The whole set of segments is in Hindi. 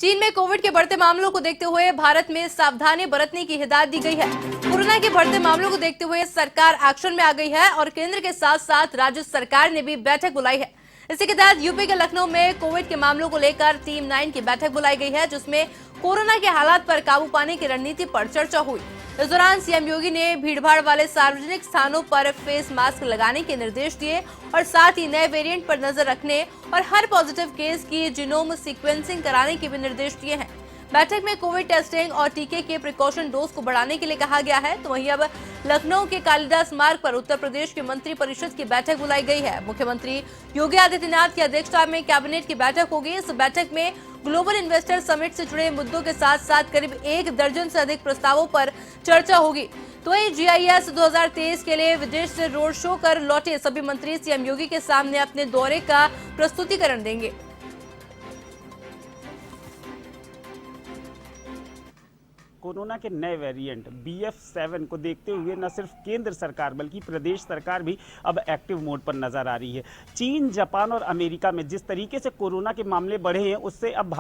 चीन में कोविड के बढ़ते मामलों को देखते हुए भारत में सावधानी बरतने की हिदायत दी गई है। कोरोना के बढ़ते मामलों को देखते हुए सरकार एक्शन में आ गई है और केंद्र के साथ साथ राज्य सरकार ने भी बैठक बुलाई है। इसी के तहत यूपी के लखनऊ में कोविड के मामलों को लेकर टीम 9 की बैठक बुलाई गई है, जिसमें कोरोना के हालात पर काबू पाने की रणनीति पर चर्चा हुई। इस दौरान सीएम योगी ने भीड़भाड़ वाले सार्वजनिक स्थानों पर फेस मास्क लगाने के निर्देश दिए और साथ ही नए वेरिएंट पर नजर रखने और हर पॉजिटिव केस की जीनोम सीक्वेंसिंग कराने के भी निर्देश दिए हैं। बैठक में कोविड टेस्टिंग और टीके के प्रिकॉशन डोज को बढ़ाने के लिए कहा गया है। तो वहीं अब लखनऊ के कालिदास मार्ग पर उत्तर प्रदेश की मंत्री परिषद की बैठक बुलाई गई है। मुख्यमंत्री योगी आदित्यनाथ की अध्यक्षता में कैबिनेट की बैठक होगी। इस बैठक में ग्लोबल इन्वेस्टर समिट से जुड़े मुद्दों के साथ साथ करीब 1 दर्जन से अधिक प्रस्तावों पर चर्चा होगी। तो ये GIS 2023 के लिए विदेश से रोड शो कर लौटे सभी मंत्री सीएम योगी के सामने अपने दौरे का प्रस्तुतिकरण देंगे। कोरोना के नए वेरिएंट BF7 को देखते हुए न सिर्फ केंद्र सरकार बल्कि प्रदेश सरकार भी अब एक्टिव मोड पर नजर आ रही है। चीन, जापान और अमेरिका में जिस तरीके से कोरोना के मामले बढ़े हैं, उससे अब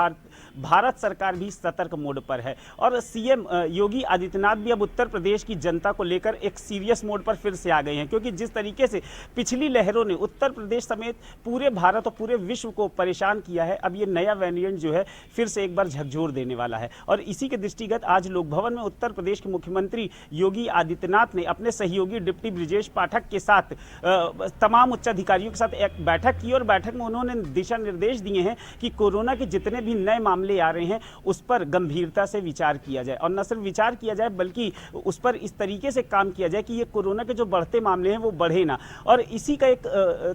भारत सरकार भी सतर्क मोड पर है और सीएम योगी आदित्यनाथ भी अब उत्तर प्रदेश की जनता को लेकर एक सीरियस मोड पर फिर से आ गए हैं, क्योंकि जिस तरीके से पिछली लहरों ने उत्तर प्रदेश समेत पूरे भारत और पूरे विश्व को परेशान किया है, अब ये नया वेरिएंट जो है फिर से एक बार झकझोर देने वाला है। और इसी के दृष्टिगत आज लोक भवन में उत्तर प्रदेश के मुख्यमंत्री योगी आदित्यनाथ ने अपने सहयोगी डिप्टी ब्रिजेश पाठक के साथ तमाम उच्च अधिकारियों के साथ एक बैठक की और बैठक में उन्होंने दिशा निर्देश दिए हैं कि कोरोना के जितने भी नए मामले आ रहे हैं उस पर गंभीरता से विचार किया जाए और न सिर्फ विचार किया जाए बल्कि उस पर इस तरीके से काम किया जाए कि ये कोरोना के जो बढ़ते मामले हैं वो बढ़े ना। और इसी का एक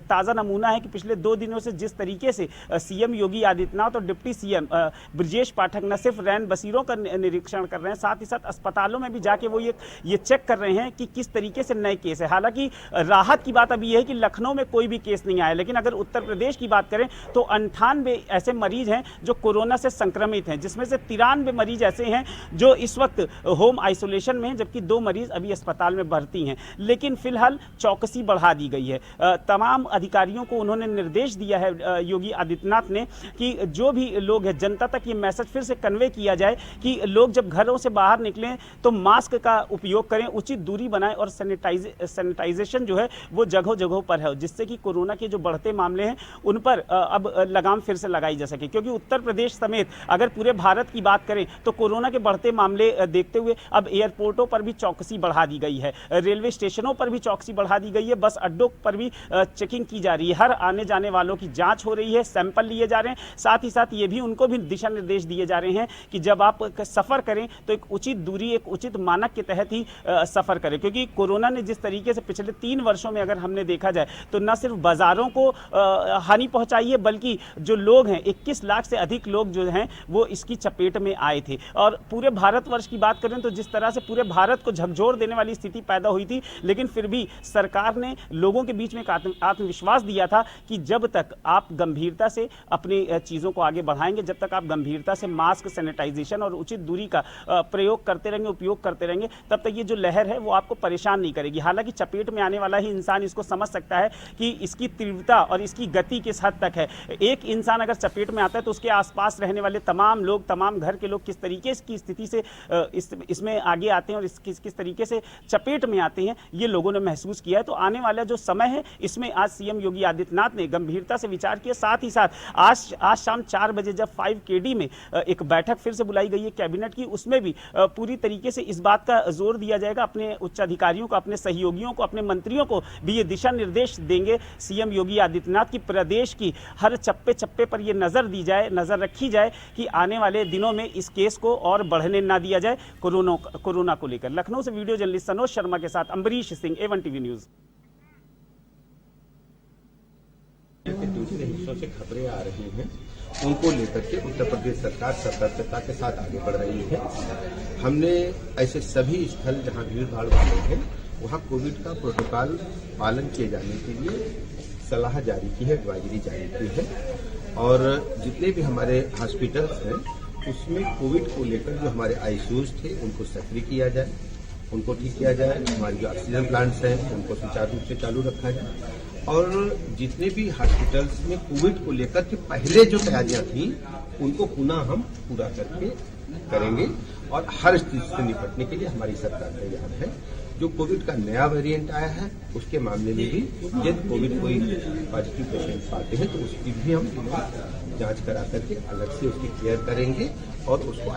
ताज़ा नमूना है कि पिछले 2 दिनों से जिस तरीके से सीएम योगी आदित्यनाथ और डिप्टी सीएम ब्रिजेश पाठक न सिर्फ रैन बसेरों का निरीक्षण कर रहे हैं, साथ ही साथ अस्पतालों में भी जाके वो ये चेक कर रहे हैं कि किस तरीके से नए केस है। हालांकि राहत की बात अभी यह है कि लखनऊ में कोई भी केस नहीं आया, लेकिन अगर उत्तर प्रदेश की बात करें तो 98 ऐसे मरीज हैं जो कोरोना से संक्रमित हैं, जिसमें से 93 मरीज ऐसे हैं जो इस वक्त होम आइसोलेशन में हैं, जबकि 2 मरीज अभी अस्पताल में भर्ती हैं। लेकिन फिलहाल चौकसी बढ़ा दी गई है। तमाम अधिकारियों को उन्होंने निर्देश दिया है योगी आदित्यनाथ ने कि जो भी लोग हैं जनता तक ये मैसेज फिर से कन्वे किया जाए कि लोग जब घरों से बाहर निकलें तो मास्क का उपयोग करें, उचित दूरी बनाएं और सैनिटाइजेशन जो है वो जगह जगहों पर है, जिससे कि कोरोना के जो बढ़ते मामले हैं उन पर अब लगाम फिर से लगाई जा सके। क्योंकि उत्तर प्रदेश समेत अगर पूरे भारत की बात करें तो कोरोना के बढ़ते मामले देखते हुए अब एयरपोर्टों पर भी चौकसी बढ़ा दी गई है, रेलवे स्टेशनों पर भी चौकसी बढ़ा दी गई है, बस अड्डों पर भी चेकिंग की जा रही है, हर आने जाने वालों की जाँच हो रही है, सैंपल लिए जा रहे हैं। साथ ही साथ ये भी उनको भी दिशा निर्देश दिए जा रहे हैं कि जब आप सफर करें तो एक उचित दूरी, एक उचित मानक के तहत ही सफर करें। क्योंकि कोरोना ने जिस तरीके से पिछले 3 वर्षों में अगर हमने देखा जाए तो न सिर्फ बाजारों को हानि पहुंचाई है, बल्कि जो लोग हैं 21 लाख से अधिक लोग जो हैं वो इसकी चपेट में आए थे। और पूरे भारतवर्ष की बात करें तो जिस तरह से पूरे भारत को झकझोर देने वाली स्थिति पैदा हुई थी, लेकिन फिर भी सरकार ने लोगों के बीच में एक आत्मविश्वास दिया था कि जब तक आप गंभीरता से अपनी चीज़ों को आगे बढ़ाएंगे, जब तक आप गंभीरता से मास्क, सैनिटाइजेशन और उचित दूरी का प्रयोग करते रहेंगे, उपयोग करते रहेंगे, तब तक ये जो लहर है वो आपको परेशान नहीं करेगी। हालांकि चपेट में आने वाला ही इंसान इसको समझ सकता है कि इसकी तीव्रता और इसकी गति किस हद तक है। एक इंसान अगर चपेट में आता है तो उसके आसपास रहने वाले तमाम लोग, तमाम घर के लोग किस तरीके की स्थिति से इसमें आगे आते हैं और किस तरीके से चपेट में आते हैं, ये लोगों ने महसूस किया है। तो आने वाला जो समय है इसमें आज सीएम योगी आदित्यनाथ ने गंभीरता से विचार किया। साथ ही साथ आज शाम 4 बजे जब 5KD में एक बैठक फिर से बुलाई गई है कैबिनेट की, उसमें भी पूरी तरीके से इस बात का जोर दिया जाएगा, अपने उच्च अधिकारियों को, अपने सहयोगियों को, अपने मंत्रियों को भी ये दिशा निर्देश देंगे सीएम योगी आदित्यनाथ की प्रदेश की हर चप्पे चप्पे पर ये नजर रखी जाए कि आने वाले दिनों में इस केस को और बढ़ने ना दिया जाए कोरोना को लेकर। लखनऊ से वीडियो जर्नलिस्ट सनोज शर्मा के साथ Ambarish Singh, A1 TV news. दूसरे हिस्सों से खबरें आ रही हैं, उनको लेकर के उत्तर प्रदेश सरकार सतर्कता के साथ आगे बढ़ रही है। हमने ऐसे सभी स्थल जहां भीड़ भाड़ वाले हैं वहां कोविड का प्रोटोकॉल पालन किए जाने के लिए सलाह जारी की है, एडवाइजरी जारी की है। और जितने भी हमारे हॉस्पिटल्स हैं उसमें कोविड को लेकर जो हमारे ICUs थे उनको सक्रिय किया जाए, उनको ठीक किया जाए। हमारे जो ऑक्सीजन प्लांट्स हैं उनको सुचारू रूप से चालू रखा जाए और जितने भी हॉस्पिटल्स में कोविड को लेकर के पहले जो तैयारियां थी उनको पुनः हम पूरा करके करेंगे और हर स्थिति से निपटने के लिए हमारी सरकार तैयार है। जो कोविड का नया वेरिएंट आया है उसके मामले में भी यदि कोविड कोई पॉजिटिव पेशेंट पाते हैं तो उसकी भी हम जांच करा करके अलग से उसकी केयर करेंगे और उसको